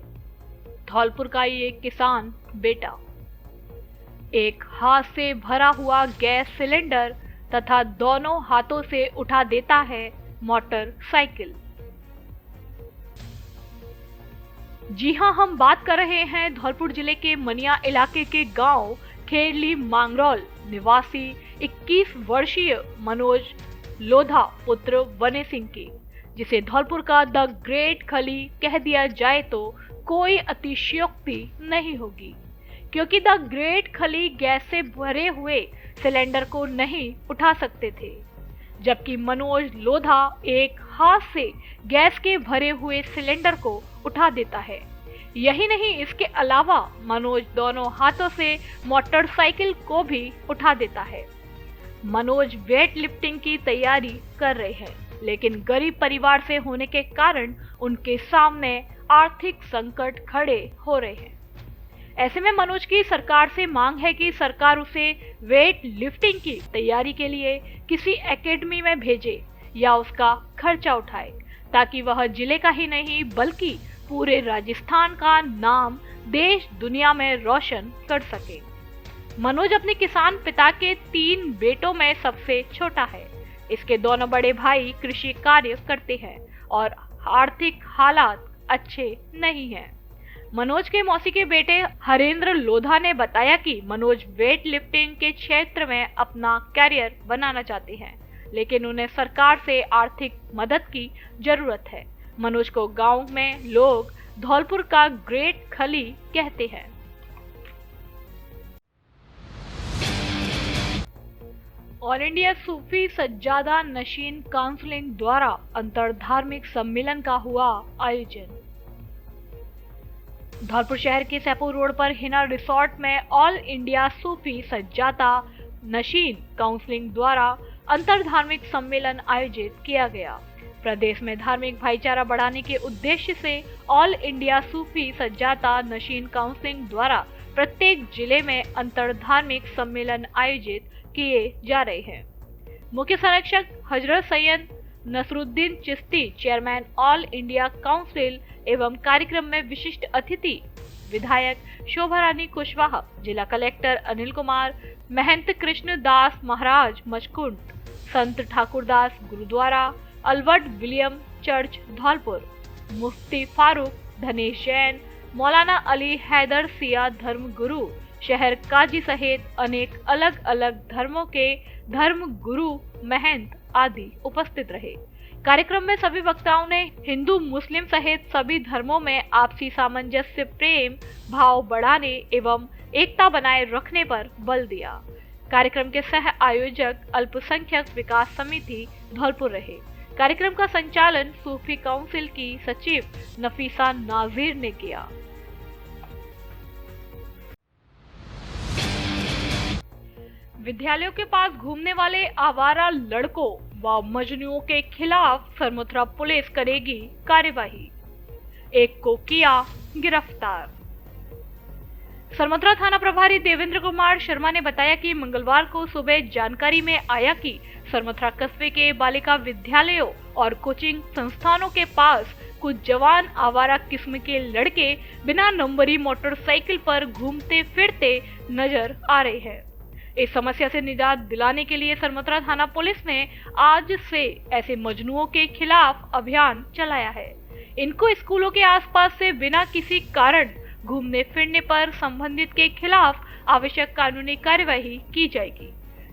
धौलपुर का ये किसान बेटा। एक हाथ से भरा हुआ गैस सिलेंडर तथा दोनों हाथों से उठा देता है मोटरसाइकिल। जी हां, हम बात कर रहे हैं धौलपुर जिले के मनिया इलाके के गांव खेरली मांगरोल निवासी 21 वर्षीय मनोज लोधा पुत्र वने सिंह की, जिसे धौलपुर का द ग्रेट खली कह दिया जाए तो कोई अतिशयोक्ति नहीं होगी, क्योंकि द ग्रेट खली गैस से भरे हुए सिलेंडर को नहीं उठा सकते थे, जबकि मनोज लोधा एक हाथ से गैस के भरे हुए सिलेंडर को उठा देता है। यही नहीं, इसके अलावा मनोज दोनों हाथों से मोटरसाइकिल को भी उठा देता है। मनोज वेट लिफ्टिंग की तैयारी कर रहे हैं, लेकिन गरीब परिवार से होने के कारण उनके सामने आर्थिक संकट खड़े हो रहे हैं। ऐसे में मनोज की सरकार से मांग है कि सरकार उसे वेट लिफ्टिंग की तैयारी के लिए किसी एकेडमी में भेजे या उसका खर्चा उठाए, ताकि वह जिले का ही नहीं बल्कि पूरे राजस्थान का नाम देश दुनिया में रोशन कर सके। मनोज अपने किसान पिता के 3 बेटों में सबसे छोटा है। इसके दोनों बड़े भाई कृषि कार्य करते हैं और आर्थिक हालात अच्छे नहीं हैं। मनोज के मौसी के बेटे हरेंद्र लोधा ने बताया कि मनोज वेट लिफ्टिंग के क्षेत्र में अपना कैरियर बनाना चाहते हैं, लेकिन उन्हें सरकार से आर्थिक मदद की जरूरत है। मनोज को गांव में लोग धौलपुर का ग्रेट खली कहते हैं। ऑल इंडिया सूफी सज्जादा नशीन काउंसिलिंग द्वारा अंतर धार्मिक सम्मेलन का हुआ आयोजन। धौलपुर शहर के सैपुर रोड पर हिना रिसोर्ट में ऑल इंडिया सूफी सज्जादा नशीन काउंसिलिंग द्वारा अंतर धार्मिक सम्मेलन आयोजित किया गया। प्रदेश में धार्मिक भाईचारा बढ़ाने के उद्देश्य से ऑल इंडिया सूफी सज्जादा नशीन काउंसिलिंग द्वारा प्रत्येक जिले में अंतर धार्मिक सम्मेलन आयोजित किए जा रहे हैं। मुख्य संरक्षक Hazrat Syed Nasruddin Chishti, chairman all India council एवं कार्यक्रम में विशिष्ट अतिथि विधायक शोभा रानी कुशवाहा, जिला collector Anil Kumar, Mahant Krishna Das Maharaj Machkund, Sant Thakurdas Gurudwara, Albert William church Dholpur, Mufti Farooq Dhanesh Jain, Maulana Ali Haider Siya धर्म गुरु, शहर काजी सहित अनेक अलग अलग धर्मों के धर्म गुरु महंत आदि उपस्थित रहे। कार्यक्रम में सभी वक्ताओं ने हिंदू मुस्लिम सहित सभी धर्मों में आपसी सामंजस्य, प्रेम भाव बढ़ाने एवं एकता बनाए रखने पर बल दिया। कार्यक्रम के सह आयोजक अल्पसंख्यक विकास समिति धौलपुर रहे। कार्यक्रम का संचालन सूफी काउंसिल की सचिव नफीसा नाजीर ने किया। विद्यालयों के पास घूमने वाले आवारा लड़कों व मजनुओं के खिलाफ सरमुथरा पुलिस करेगी कार्यवाही। एक को किया गिरफ्तार। सरमुथरा थाना प्रभारी देवेंद्र कुमार शर्मा ने बताया कि मंगलवार को सुबह जानकारी में आया कि सरमुथरा कस्बे के बालिका विद्यालयों और कोचिंग संस्थानों के पास कुछ जवान आवारा किस्म के लड़के बिना नंबरी मोटरसाइकिल पर घूमते फिरते नजर आ रहे हैं। इस समस्या से निजात दिलाने के लिए सरमुथरा थाना पुलिस ने आज से ऐसे मजनुओं के खिलाफ अभियान चलाया है। इनको स्कूलों के आसपास से बिना किसी कारण घूमने फिरने पर संबंधित के खिलाफ आवश्यक कानूनी कार्यवाही की जाएगी।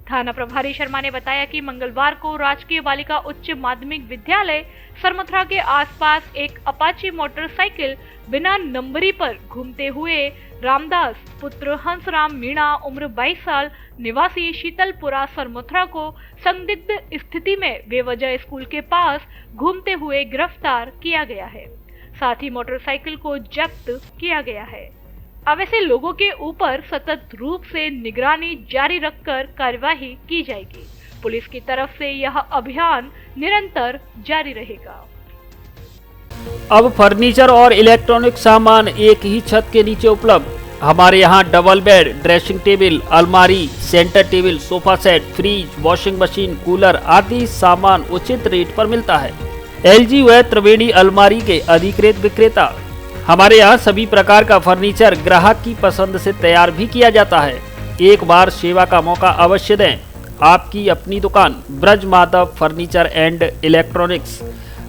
थाना प्रभारी शर्मा ने बताया कि मंगलवार को राजकीय बालिका उच्च माध्यमिक विद्यालय सरमुथरा के आसपास एक अपाची मोटरसाइकिल बिना नंबरी पर घूमते हुए रामदास पुत्र हंसराम मीणा उम्र 22 साल निवासी शीतलपुरा सरमुथरा को संदिग्ध स्थिति में बेवजह स्कूल के पास घूमते हुए गिरफ्तार किया गया है। साथ ही मोटरसाइकिल को जब्त किया गया है। अब ऐसे लोगों के ऊपर सतत रूप से निगरानी जारी रखकर कार्यवाही की जाएगी। पुलिस की तरफ से यह अभियान निरंतर जारी रहेगा। अब फर्नीचर और इलेक्ट्रॉनिक सामान एक ही छत के नीचे उपलब्ध। हमारे यहाँ डबल बेड, ड्रेसिंग टेबल, अलमारी, centre table, sofa set, fridge, washing machine, cooler आदि सामान उचित रेट पर मिलता है। LG व त्रिवेणी अलमारी के अधिकृत विक्रेता। हमारे यहाँ सभी प्रकार का फर्नीचर ग्राहक की पसंद से तैयार भी किया जाता है। एक बार सेवा का मौका अवश्य दें। आपकी अपनी दुकान Braj Madhav furniture and electronics,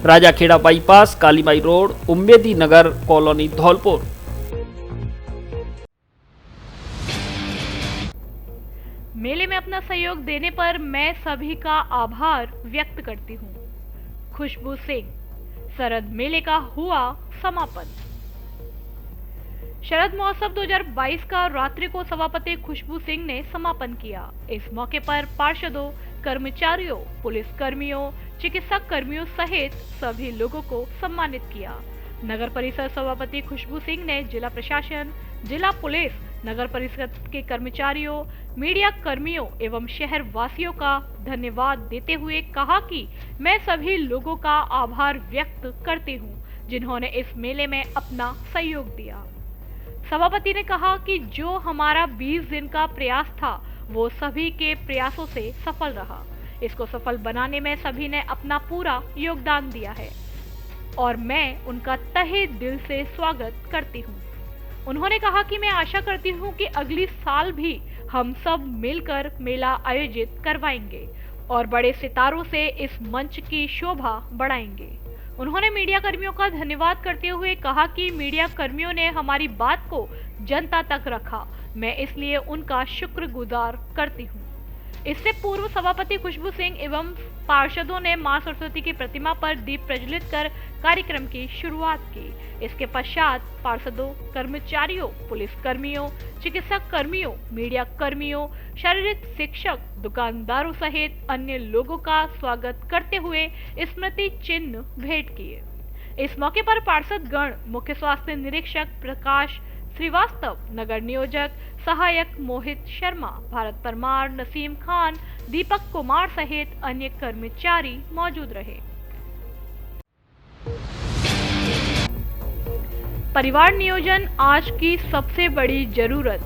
Rajakhera bypass, Kalimai road, Ummedi Nagar colony, Dholpur. मेले में अपना सहयोग देने पर मैं सभी का आभार व्यक्त करती हूँ। खुशबू सिंह। शरद मेले का हुआ समापन। शरद महोत्सव 2022 का रात्रि को सभापति खुशबू सिंह ने समापन किया। इस मौके पर पार्षदों, कर्मचारियों, पुलिस कर्मियों, चिकित्सा कर्मियों सहित सभी लोगों को सम्मानित किया। नगर परिषद सभापति खुशबू सिंह ने जिला प्रशासन, जिला पुलिस, नगर परिषद के कर्मचारियों, मीडिया कर्मियों एवं शहर वासियों का धन्यवाद देते हुए कहा कि मैं सभी लोगों का आभार व्यक्त करती हूं, जिन्होंने इस मेले में अपना सहयोग दिया। सभापति ने कहा कि जो हमारा 20 दिन का प्रयास था वो सभी के प्रयासों से सफल रहा। इसको सफल बनाने में सभी ने अपना पूरा योगदान दिया है और मैं उनका तहे दिल से स्वागत करती हूँ। उन्होंने कहा कि मैं आशा करती हूँ कि अगली साल भी हम सब मिलकर मेला आयोजित करवाएंगे और बड़े सितारों से इस मंच की शोभा बढ़ाएंगे। उन्होंने मीडिया कर्मियों का धन्यवाद करते हुए कहा कि मीडिया कर्मियों ने हमारी बात को जनता तक रखा, मैं इसलिए उनका शुक्रगुजार करती हूँ। इससे पूर्व सभापति खुशबू सिंह एवं पार्षदों ने मां सरस्वती की प्रतिमा पर दीप प्रज्वलित कर कार्यक्रम की शुरुआत की। इसके पश्चात पार्षदों, कर्मचारियों, पुलिस कर्मियों, चिकित्सा कर्मियों, मीडिया कर्मियों, शारीरिक शिक्षक, दुकानदारों सहित अन्य लोगों का स्वागत करते हुए स्मृति चिन्ह भेंट किए। इस मौके पर पार्षद गण, मुख्य स्वास्थ्य निरीक्षक प्रकाश श्रीवास्तव, नगर नियोजक सहायक मोहित शर्मा, भारत परमार, नसीम खान, दीपक कुमार सहित अन्य कर्मचारी मौजूद रहे। परिवार नियोजन आज की सबसे बड़ी जरूरत।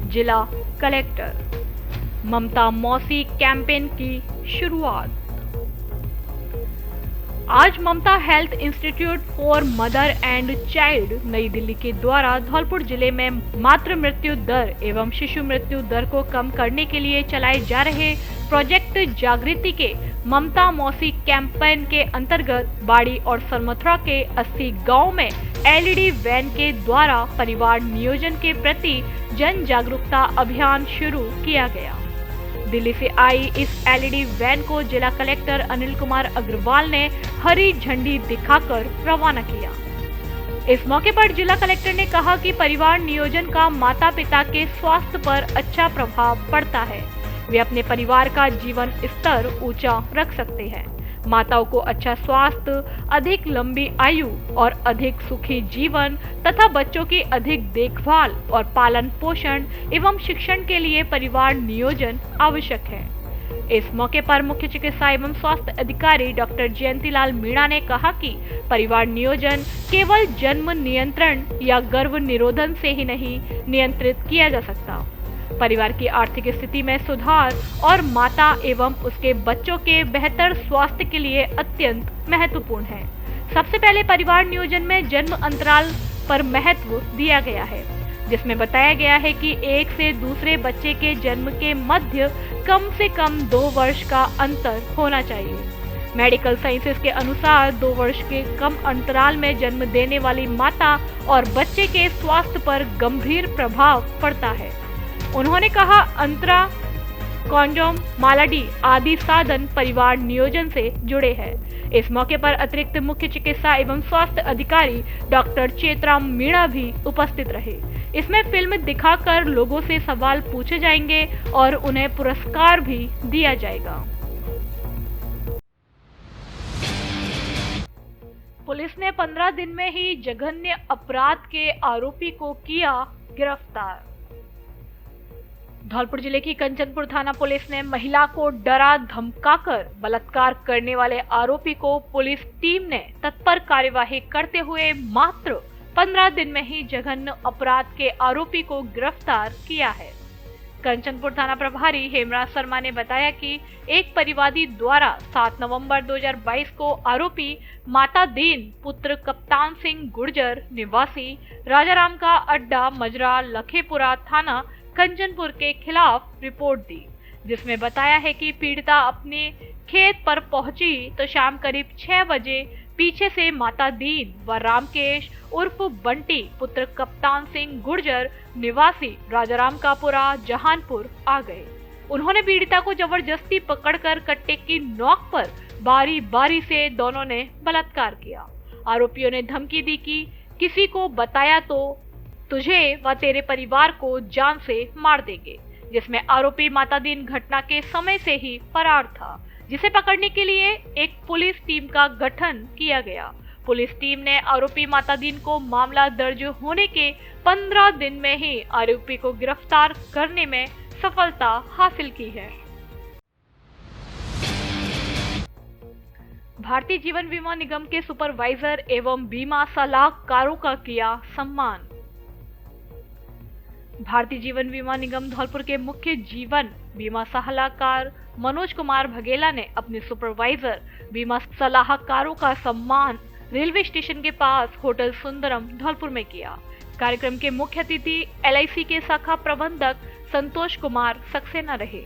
जिला कलेक्टर। ममता मौसी कैंपेन की शुरुआत। आज Mamta health institute for mother and child Nai Delhi के द्वारा धौलपुर जिले में मातृ मृत्यु दर एवं शिशु मृत्यु दर को कम करने के लिए चलाए जा रहे प्रोजेक्ट जागृति के ममता मौसी कैंपेन के अंतर्गत बाड़ी और सरमुथरा के 80 गांव में LED वैन के द्वारा परिवार नियोजन के प्रति जन जागरूकता अभियान शुरू किया गया। दिल्ली से आई इस एलईडी वैन को जिला कलेक्टर अनिल कुमार अग्रवाल ने हरी झंडी दिखाकर रवाना किया। इस मौके पर जिला कलेक्टर ने कहा कि परिवार नियोजन का माता पिता के स्वास्थ्य पर अच्छा प्रभाव पड़ता है। वे अपने परिवार का जीवन स्तर ऊंचा रख सकते हैं। माताओं को अच्छा स्वास्थ्य, अधिक लंबी आयु और अधिक सुखी जीवन तथा बच्चों की अधिक देखभाल और पालन पोषण एवं शिक्षण के लिए परिवार नियोजन आवश्यक है। इस मौके पर मुख्य चिकित्सा एवं स्वास्थ्य अधिकारी डॉक्टर जयंतीलाल मीणा ने कहा कि परिवार नियोजन केवल जन्म नियंत्रण या गर्भ निरोधन से ही नहीं नियंत्रित किया जा सकता। परिवार की आर्थिक स्थिति में सुधार और माता एवं उसके बच्चों के बेहतर स्वास्थ्य के लिए अत्यंत महत्वपूर्ण है। सबसे पहले परिवार नियोजन में जन्म अंतराल पर महत्व दिया गया है, जिसमें बताया गया है कि एक से दूसरे बच्चे के जन्म के मध्य कम से कम 2 वर्ष का अंतर होना चाहिए। मेडिकल साइंसेस के अनुसार 2 वर्ष के कम अंतराल में जन्म देने वाली माता और बच्चे के स्वास्थ्य पर गंभीर प्रभाव पड़ता है। उन्होंने कहा, अंतरा, कॉन्डोम, मालाडी आदि साधन परिवार नियोजन से जुड़े हैं। इस मौके पर अतिरिक्त मुख्य चिकित्सा एवं स्वास्थ्य अधिकारी डॉक्टर चेतराम मीणा भी उपस्थित रहे। इसमें फिल्म दिखाकर लोगों से सवाल पूछे जाएंगे और उन्हें पुरस्कार भी दिया जाएगा। पुलिस ने 15 दिन में ही जघन्य अपराध के आरोपी को किया गिरफ्तार। धौलपुर जिले की कंचनपुर थाना पुलिस ने महिला को डरा धमकाकर बलात्कार करने वाले आरोपी को पुलिस टीम ने तत्पर कार्यवाही करते हुए मात्र 15 दिन में ही जघन्य अपराध के आरोपी को गिरफ्तार किया है। कंचनपुर थाना प्रभारी हेमराज शर्मा ने बताया कि एक परिवादी द्वारा 7 नवंबर 2022 को आरोपी माता दीन पुत्र कप्तान सिंह गुर्जर निवासी राजाराम का अड्डा मजरा लखेपुरा थाना कंचनपुर के खिलाफ रिपोर्ट दी, जिसमें बताया है कि पीड़िता अपने खेत पर पहुंची तो शाम करीब 6 बजे पीछे से माता दीन व रामकेश उर्फ बंटी पुत्र कप्तान सिंह गुर्जर निवासी राजाराम कापुरा जहानपुर आ गए। उन्होंने पीड़िता को जबरदस्ती पकड़कर कट्टे की नोक पर बारी बारी से दोनों ने बलात्कार किया। आरोपियों ने धमकी दी कि किसी को बताया तो तुझे व तेरे परिवार को जान से मार देंगे, जिसमें आरोपी मातादीन घटना के समय से ही फरार था, जिसे पकड़ने के लिए एक पुलिस टीम का गठन किया गया। पुलिस टीम ने आरोपी मातादीन को मामला दर्ज होने के 15 दिन में ही आरोपी को गिरफ्तार करने में सफलता हासिल की है। भारतीय जीवन बीमा निगम के सुपरवाइजर एवं बीमा सलाहकारों का किया सम्मान। भारतीय जीवन बीमा निगम धौलपुर के मुख्य जीवन बीमा सलाहकार मनोज कुमार भगेला ने अपने सुपरवाइजर बीमा सलाहकारों का सम्मान रेलवे स्टेशन के पास होटल सुंदरम धौलपुर में किया। कार्यक्रम के मुख्य अतिथि LIC के शाखा प्रबंधक संतोष कुमार सक्सेना रहे।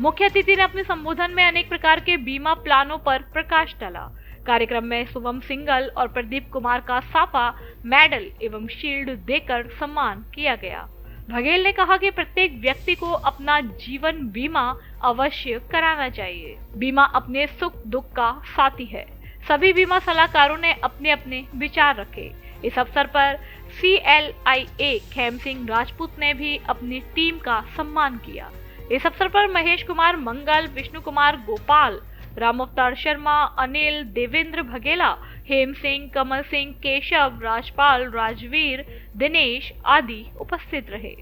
मुख्य अतिथि ने अपने संबोधन में अनेक प्रकार के बीमा प्लानों पर प्रकाश डाला। कार्यक्रम में शुभम सिंगल और प्रदीप कुमार का साफा, मेडल एवं शील्ड देकर सम्मान किया गया। भगेल ने कहा कि प्रत्येक व्यक्ति को अपना जीवन बीमा अवश्य कराना चाहिए। बीमा अपने सुख दुख का साथी है। सभी बीमा सलाहकारों ने अपने अपने विचार रखे। इस अवसर पर CLIA खेम सिंह राजपूत ने भी अपनी टीम का सम्मान किया। इस अवसर पर महेश कुमार मंगल, विष्णु कुमार गोपाल, राम अवतार शर्मा, अनिल, देवेंद्र भगेला, हेम सिंह, कमल सिंह, केशव, राजपाल, राजवीर, दिनेश आदि उपस्थित रहे।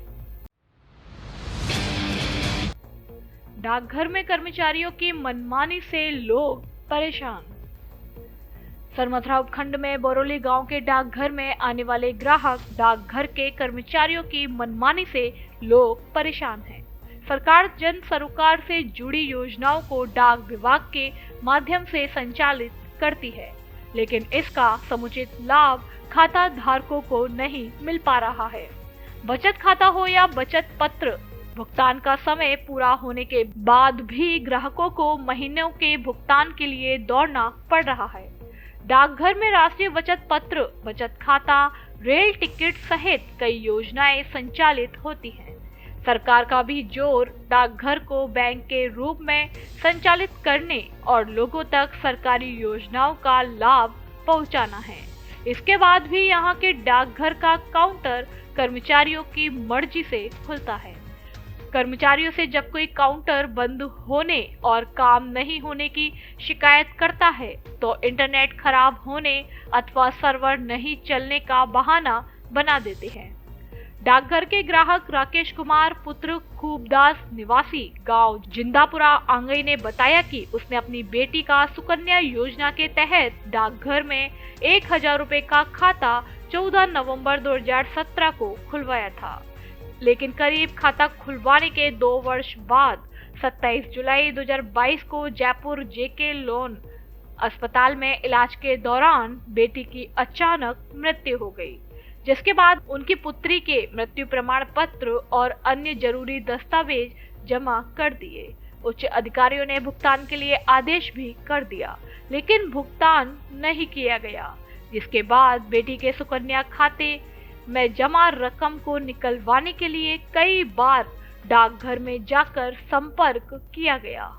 डाकघर में कर्मचारियों की मनमानी से लोग परेशान। सरमथरा उपखंड में बोरोली गांव के डाकघर में आने वाले ग्राहक डाकघर के कर्मचारियों की मनमानी से लोग परेशान हैं। सरकार जन सरोकार से जुड़ी योजनाओं को डाक विभाग के माध्यम से संचालित करती है, लेकिन इसका समुचित लाभ खाता धारकों को नहीं मिल पा रहा है। बचत खाता हो या बचत पत्र, भुगतान का समय पूरा होने के बाद भी ग्राहकों को महीनों के भुगतान के लिए दौड़ना पड़ रहा है। डाकघर में राष्ट्रीय बचत पत्र, बचत खाता, रेल टिकट सहित कई योजनाएं संचालित होती हैं। सरकार का भी जोर डाकघर को बैंक के रूप में संचालित करने और लोगों तक सरकारी योजनाओं का लाभ पहुंचाना है। इसके बाद भी यहाँ के डाकघर का काउंटर कर्मचारियों की मर्जी से खुलता है। कर्मचारियों से जब कोई काउंटर बंद होने और काम नहीं होने की शिकायत करता है तो इंटरनेट खराब होने अथवा सर्वर नहीं चलने का बहाना बना देते हैं। डाकघर के ग्राहक राकेश कुमार पुत्र खूबदास निवासी गांव जिंदापुरा आंगई ने बताया कि उसने अपनी बेटी का सुकन्या योजना के तहत डाकघर में 1000 रुपए का खाता 14 नवंबर 2017 को खुलवाया था, लेकिन करीब खाता खुलवाने के 2 वर्ष बाद 27 जुलाई 2022 को जयपुर जेके लोन अस्पताल में इलाज के दौरान बेटी की अचानक मृत्यु हो गई, जिसके बाद उनकी पुत्री के मृत्यु प्रमाण पत्र और अन्य जरूरी दस्तावेज जमा कर दिए। उच्च अधिकारियों ने भुगतान के लिए आदेश भी कर दिया, लेकिन भुगतान नहीं किया गया, जिसके बाद बेटी के सुकन्या खाते में जमा रकम को निकलवाने के लिए कई बार डाकघर में जाकर संपर्क किया गया।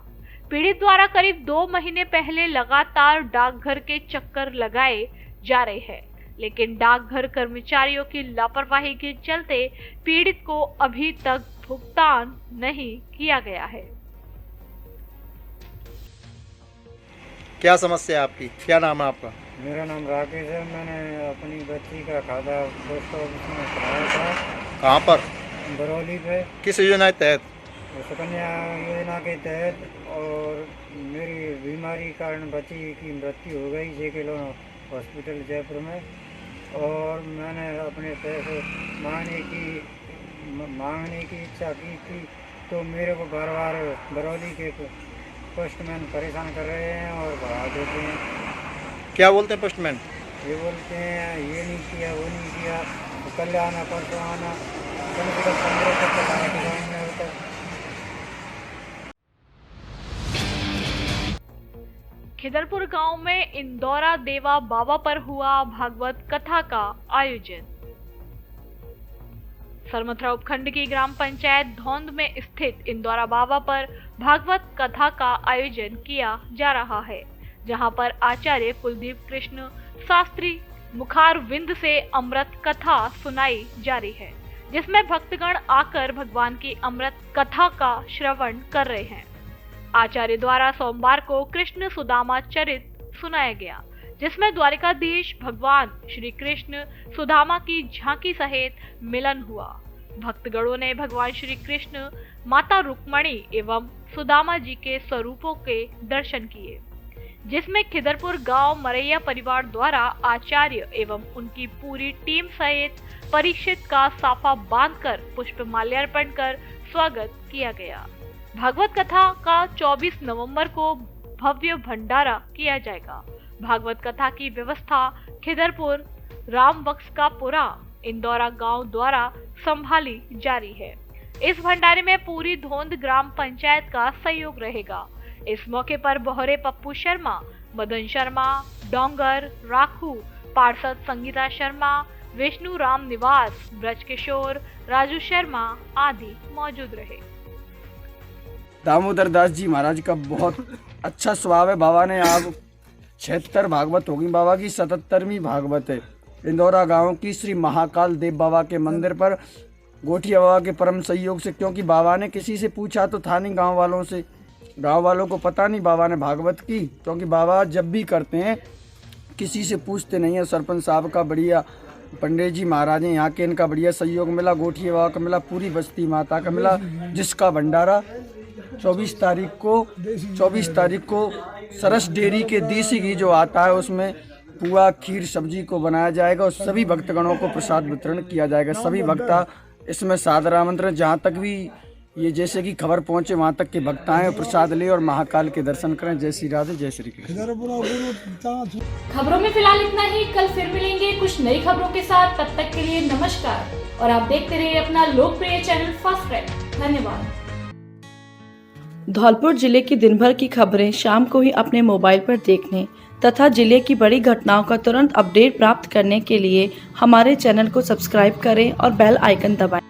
पीड़ित द्वारा करीब 2 महीने पहले लगातार डाकघर के चक्कर लगाए जा रहे हैं, लेकिन डाकघर कर्मचारियों की लापरवाही के चलते पीड़ित को अभी तक भुगतान नहीं किया गया है। क्या समस्या है आपकी? क्या नाम है आपका? मेरा नाम राकेश है। मैंने अपनी बच्ची का खाता पोस्ट ऑफिस में खुलवाया था। कहाँ पर? बरौली पे। किस योजना के तहत? सुकन्या योजना के तहत। और मेरी बीमारी कारण बच्ची की मृत्यु हो गई जेके लोन हॉस्पिटल जयपुर में, और मैंने अपने पैसे मांगने की इच्छा की थी, तो मेरे को बार बार बरौली के पोस्टमैन परेशान कर रहे हैं और बढ़ा देते हैं। क्या बोलते हैं पोस्टमैन? ये बोलते हैं ये नहीं किया, वो नहीं किया, तो कल आना परसों आना, कम से कम 15 तक आना होता है। खिदरपुर गांव में इंदौरा देवा बाबा पर हुआ भागवत कथा का आयोजन। सरमथरा उपखंड की ग्राम पंचायत धौंद में स्थित इंदौरा बाबा पर भागवत कथा का आयोजन किया जा रहा है, जहां पर आचार्य कुलदीप कृष्ण शास्त्री मुखारविंद से अमृत कथा सुनाई जा रही है, जिसमें भक्तगण आकर भगवान की अमृत कथा का श्रवण कर रहे हैं। आचार्य द्वारा सोमवार को कृष्ण सुदामा चरित सुनाया गया, जिसमें द्वारिकाधीश भगवान श्री कृष्ण सुदामा की झांकी सहित मिलन हुआ। भक्तगणों ने भगवान श्री कृष्ण, माता रुक्मणी एवं सुदामा जी के स्वरूपों के दर्शन किए, जिसमें खिदरपुर गांव मरैया परिवार द्वारा आचार्य एवं उनकी पूरी टीम सहित परीक्षित का साफा बांधकर पुष्प माल्यार्पण कर स्वागत किया गया। भागवत कथा का 24 नवंबर को भव्य भंडारा किया जाएगा। भागवत कथा की व्यवस्था खिदरपुर रामबख्शकापुरा इंदौरा गांव द्वारा संभाली जा रही है। इस भंडारे में पूरी धौंद ग्राम पंचायत का सहयोग रहेगा। इस मौके पर बोहरे पप्पू शर्मा, मदन शर्मा, डोंगर राखू, पार्षद संगीता शर्मा, विष्णु राम निवास, ब्रज किशोर, राजू शर्मा आदि मौजूद रहे। दामोदर दास जी महाराज का बहुत अच्छा स्वभाव है। बाबा ने आप 76 भागवत होगी, बाबा की 77वीं भागवत है। इंदौरा गांव की श्री महाकाल देव बाबा के मंदिर पर गोठिया बाबा के परम सहयोग से, क्योंकि बाबा ने किसी से पूछा तो था नहीं गांव वालों से, गांव वालों को पता नहीं बाबा ने भागवत की, क्योंकि बाबा जब भी करते हैं किसी से पूछते नहीं है। सरपंच साहब का बढ़िया, पंडित जी महाराज हैं यहाँ के, इनका बढ़िया सहयोग मिला, गोठिया बाबा का मिला, पूरी बस्ती माता का मिला, जिसका भंडारा 24 तारीख को सरस डेयरी के देसी घी जो आता है उसमें पुआ, खीर, सब्जी को बनाया जाएगा और सभी भक्तगणों को प्रसाद वितरण किया जाएगा। सभी भक्ता इसमें सादर आमंत्रण, जहाँ तक भी ये जैसे कि खबर पहुंचे वहाँ तक के भक्त आए, प्रसाद ले और महाकाल के दर्शन करें। जय श्री राधे, जय श्री कृष्ण। खबरों में फिलहाल इतना ही। कल फिर मिलेंगे कुछ नई खबरों के साथ। तब तक के लिए नमस्कार और आप देखते रहिए अपना लोकप्रिय चैनल फास्ट ट्रैक। धन्यवाद। धौलपुर जिले की दिन भर की खबरें शाम को ही अपने मोबाइल पर देखने तथा जिले की बड़ी घटनाओं का तुरंत अपडेट प्राप्त करने के लिए हमारे चैनल को सब्सक्राइब करें और बेल आइकन दबाएं।